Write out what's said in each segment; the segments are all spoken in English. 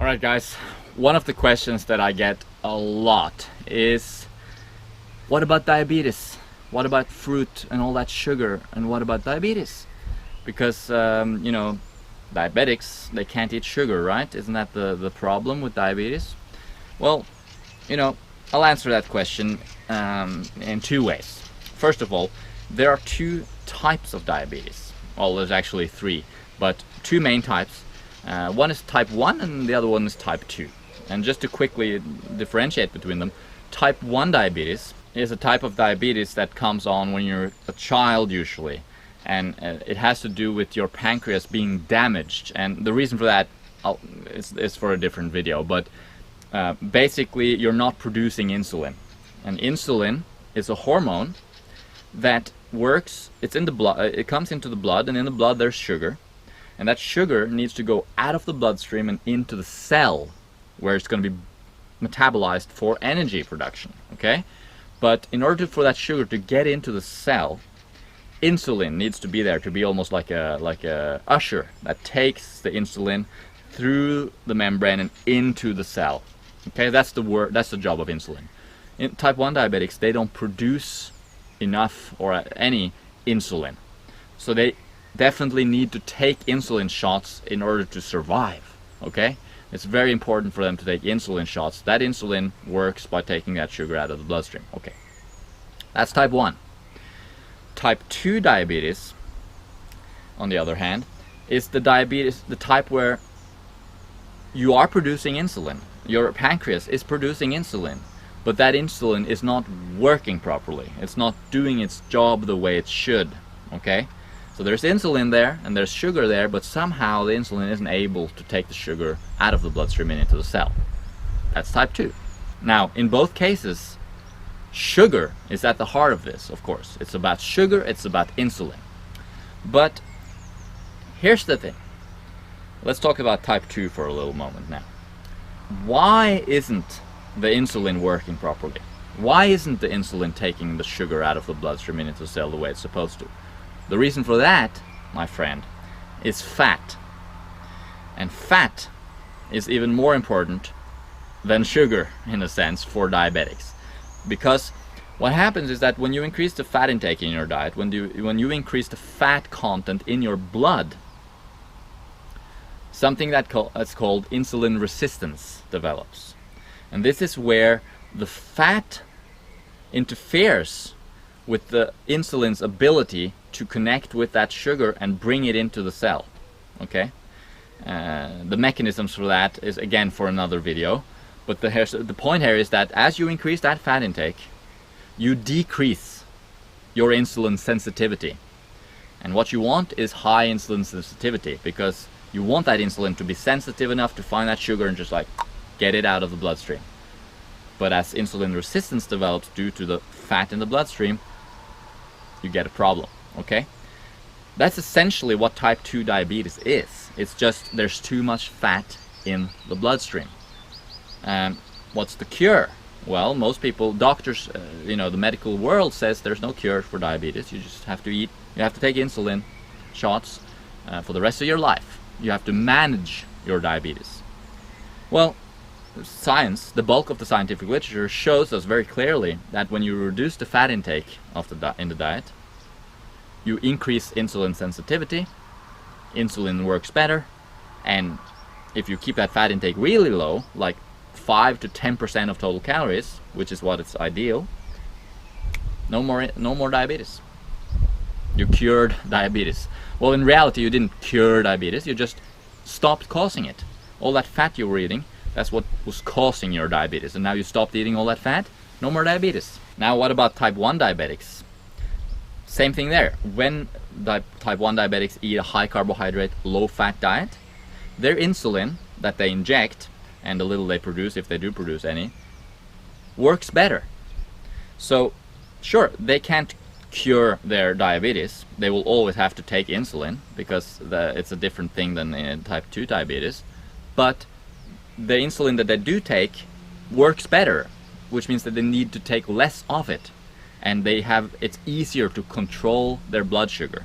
Alright guys, one of the questions that I get a lot is, what about diabetes? What about fruit and all that sugar, and what about diabetes? Because diabetics, they can't eat sugar, right? Isn't that the problem with diabetes? Well, I'll answer that question in two ways. First of all, there are two types of diabetes. Well, there's actually three, but two main types. One is type 1 and the other one is type 2. And just to quickly differentiate between them, type 1 diabetes is a type of diabetes that comes on when you're a child usually. And it has to do with your pancreas being damaged. And the reason for that is for a different video. But basically, you're not producing insulin. And insulin is a hormone that works, it's in the blood, it comes into the blood, and in the blood there's sugar. And that sugar needs to go out of the bloodstream and into the cell, where it's going to be metabolized for energy production, okay? But in order for that sugar to get into the cell, insulin needs to be there, to be almost like a usher that takes the insulin through the membrane and into the cell. Okay, that's the job of insulin. In type 1 diabetics, they don't produce enough or any insulin. So they definitely need to take insulin shots in order to survive, okay? It's very important for them to take insulin shots. That insulin works by taking that sugar out of the bloodstream, okay? That's type 1. Type 2 diabetes, on the other hand, is the type where you are producing insulin. Your pancreas is producing insulin, but that insulin is not working properly. It's not doing its job the way it should, okay? So there's insulin there and there's sugar there, but somehow the insulin isn't able to take the sugar out of the bloodstream and into the cell. That's type 2. Now, in both cases, sugar is at the heart of this, of course. It's about sugar, it's about insulin. But here's the thing. Let's talk about type 2 for a little moment now. Why isn't the insulin working properly? Why isn't the insulin taking the sugar out of the bloodstream and into the cell the way it's supposed to? The reason for that, my friend, is fat. And fat is even more important than sugar, in a sense, for diabetics. Because what happens is that when you increase the fat intake in your diet, when you increase the fat content in your blood, something that's called insulin resistance develops. And this is where the fat interferes with the insulin's ability to connect with that sugar and bring it into the cell, okay? The mechanisms for that is again for another video, but the point here is that as you increase that fat intake, you decrease your insulin sensitivity. And what you want is high insulin sensitivity, because you want that insulin to be sensitive enough to find that sugar and just like get it out of the bloodstream. But as insulin resistance develops due to the fat in the bloodstream, you get a problem, okay? That's essentially what type 2 diabetes is. It's just there's too much fat in the bloodstream. What's the cure? Well, most people, doctors, the medical world says there's no cure for diabetes. You just have to eat, you have to take insulin shots for the rest of your life. You have to manage your diabetes. Well, science, the bulk of the scientific literature shows us very clearly that when you reduce the fat intake of in the diet, you increase insulin sensitivity, insulin works better, and if you keep that fat intake really low, like 5 to 10% of total calories, which is what is ideal, no more diabetes. You cured diabetes. Well, in reality, you didn't cure diabetes, you just stopped causing it. All that fat you were eating, that's what was causing your diabetes, and now you stopped eating all that fat, no more diabetes. Now what about type 1 diabetics? Same thing there. When type 1 diabetics eat a high carbohydrate, low fat diet, their insulin that they inject, and the little they produce, if they do produce any, works better. So sure, they can't cure their diabetes. They will always have to take insulin, because it's a different thing than in type 2 diabetes. But the insulin that they do take works better, which means that they need to take less of it, and it's easier to control their blood sugar,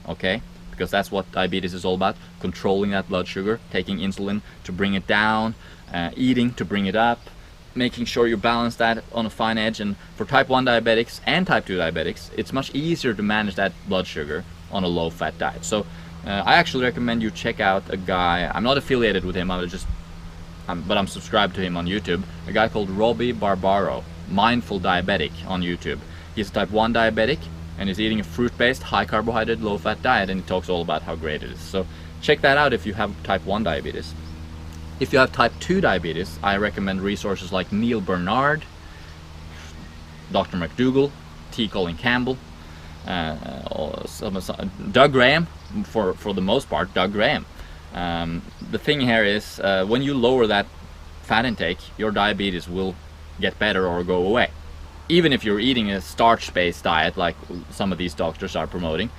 okay? because that's what diabetes is all about: controlling that blood sugar, taking insulin to bring it down, eating to bring it up, making sure you balance that on a fine edge. And for type 1 diabetics and type 2 diabetics, it's much easier to manage that blood sugar on a low-fat diet. So I actually recommend you check out a guy. I'm not affiliated with him, but I'm subscribed to him on YouTube. A guy called Robbie Barbaro, Mindful Diabetic on YouTube. He's a type 1 diabetic, and he's eating a fruit-based, high-carbohydrate, low-fat diet, and he talks all about how great it is. So check that out if you have type 1 diabetes. If you have type 2 diabetes, I recommend resources like Neil Bernard, Dr. McDougall, T. Colin Campbell, Doug Graham, for the most part, Doug Graham. The thing here is, when you lower that fat intake, your diabetes will get better or go away. Even if you're eating a starch-based diet like some of these doctors are promoting,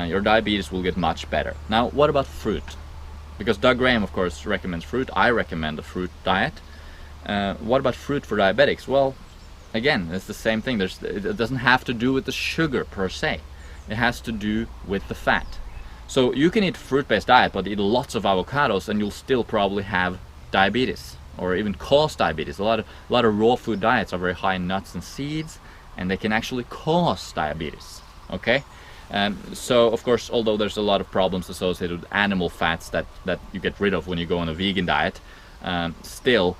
your diabetes will get much better. Now, what about fruit? Because Doug Graham, of course, recommends fruit. I recommend a fruit diet. What about fruit for diabetics? Well, again, it's the same thing. It doesn't have to do with the sugar per se. It has to do with the fat. So you can eat fruit-based diet, but eat lots of avocados, and you'll still probably have diabetes, or even cause diabetes. A lot of raw food diets are very high in nuts and seeds, and they can actually cause diabetes. Okay. So of course, although there's a lot of problems associated with animal fats that you get rid of when you go on a vegan diet, still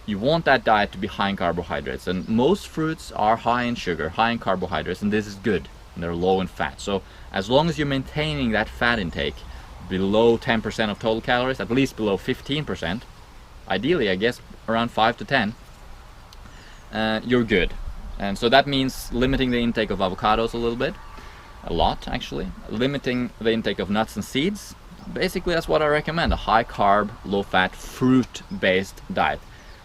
you want that diet to be high in carbohydrates, and most fruits are high in sugar, high in carbohydrates, and this is good, and they're low in fat. So as long as you're maintaining that fat intake below 10% of total calories, at least below 15%, ideally I guess around 5 to 10, you're good. And so that means limiting the intake of avocados a little bit. A lot, actually. Limiting the intake of nuts and seeds. Basically, that's what I recommend: a high carb, low fat, fruit based diet.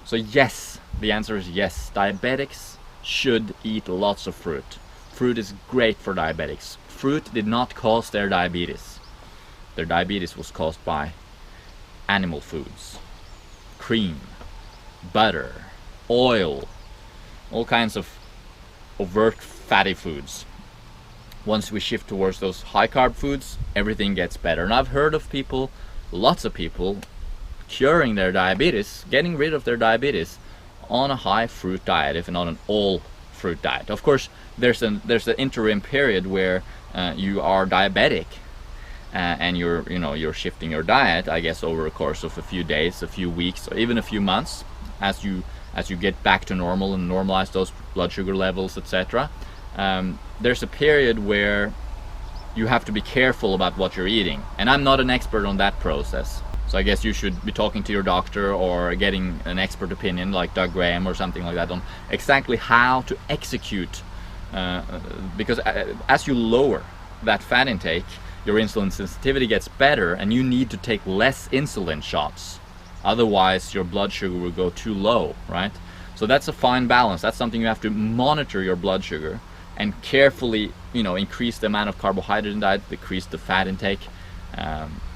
So yes, the answer is yes. Diabetics should eat lots of fruit. Fruit is great for diabetics. Fruit did not cause their diabetes. Their diabetes was caused by animal foods, cream, butter, oil, all kinds of overt fatty foods. Once we shift towards those high carb foods, everything gets better. And I've heard of people, lots of people, curing their diabetes, getting rid of their diabetes on a high fruit diet, if not an all fruit diet. Of course, there's an interim period where you are diabetic, and you're shifting your diet, I guess, over a course of a few days, a few weeks, or even a few months, as you get back to normal and normalize those blood sugar levels, etc. There's a period where you have to be careful about what you're eating, and I'm not an expert on that process, so I guess you should be talking to your doctor or getting an expert opinion like Doug Graham or something like that on exactly how to execute, because as you lower that fat intake, your insulin sensitivity gets better, and you need to take less insulin shots, otherwise your blood sugar will go too low, right? So that's a fine balance. That's something you have to monitor your blood sugar and carefully, increase the amount of carbohydrate in diet, decrease the fat intake.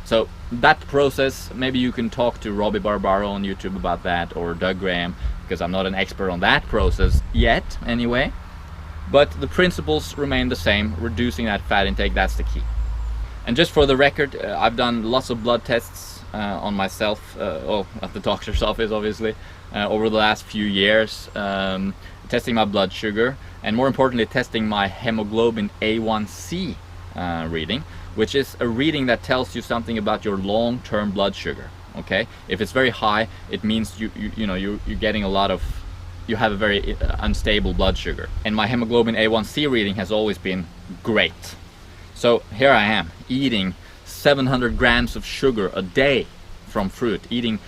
So that process, maybe you can talk to Robbie Barbaro on YouTube about that, or Doug Graham, because I'm not an expert on that process yet, anyway. But the principles remain the same. Reducing that fat intake, that's the key. And just for the record, I've done lots of blood tests on myself, at the doctor's office, obviously, over the last few years, testing my blood sugar, and more importantly, testing my hemoglobin A1C reading, which is a reading that tells you something about your long-term blood sugar. Okay, if it's very high, it means you're getting you have a very unstable blood sugar. And my hemoglobin A1C reading has always been great. So here I am, eating 700 grams of sugar a day from fruit, eating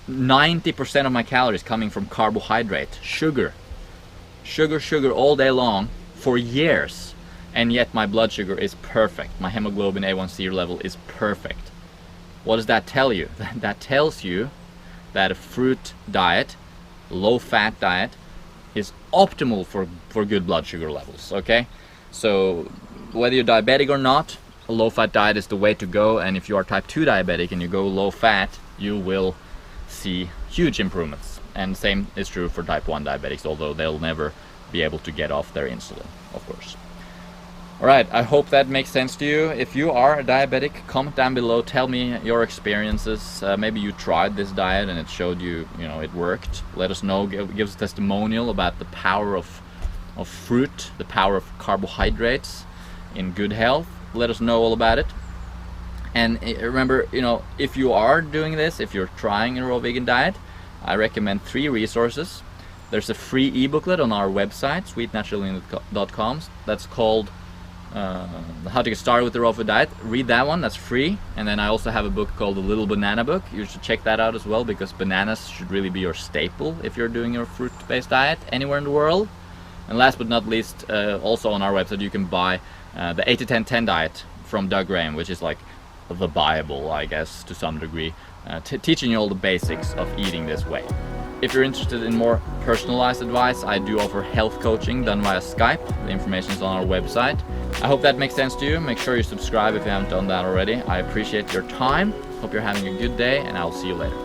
90% of my calories coming from carbohydrate, sugar all day long for years, and yet my blood sugar is perfect. My hemoglobin A1C level is perfect. What does that tell you? That tells you that a fruit diet, low-fat diet, is optimal for good blood sugar levels. Okay, so whether you're diabetic or not, a low-fat diet is the way to go. And if you are type 2 diabetic and you go low-fat, you will see huge improvements. And same is true for type 1 diabetics, although they'll never be able to get off their insulin, of course. Alright, I hope that makes sense to you. If you are a diabetic, comment down below, tell me your experiences. Maybe you tried this diet and it showed you, it worked. Let us know, give us a testimonial about the power of fruit, the power of carbohydrates in good health. Let us know all about it. And remember, if you are doing this, if you're trying a raw vegan diet, I recommend 3 resources. There's a free ebooklet on our website, sweetnaturallean.com, that's called How to Get Started with the Raw Food Diet. Read that one, that's free. And then I also have a book called The Little Banana Book. You should check that out as well, because bananas should really be your staple if you're doing your fruit-based diet anywhere in the world. And last but not least, also on our website you can buy the 8-10-10 diet from Doug Graham, which is like the Bible, I guess, to some degree, teaching you all the basics of eating this way. If you're interested in more personalized advice, I do offer health coaching done via Skype. The information is on our website. I hope that makes sense to you. Make sure you subscribe if you haven't done that already. I appreciate your time. Hope you're having a good day, and I'll see you later.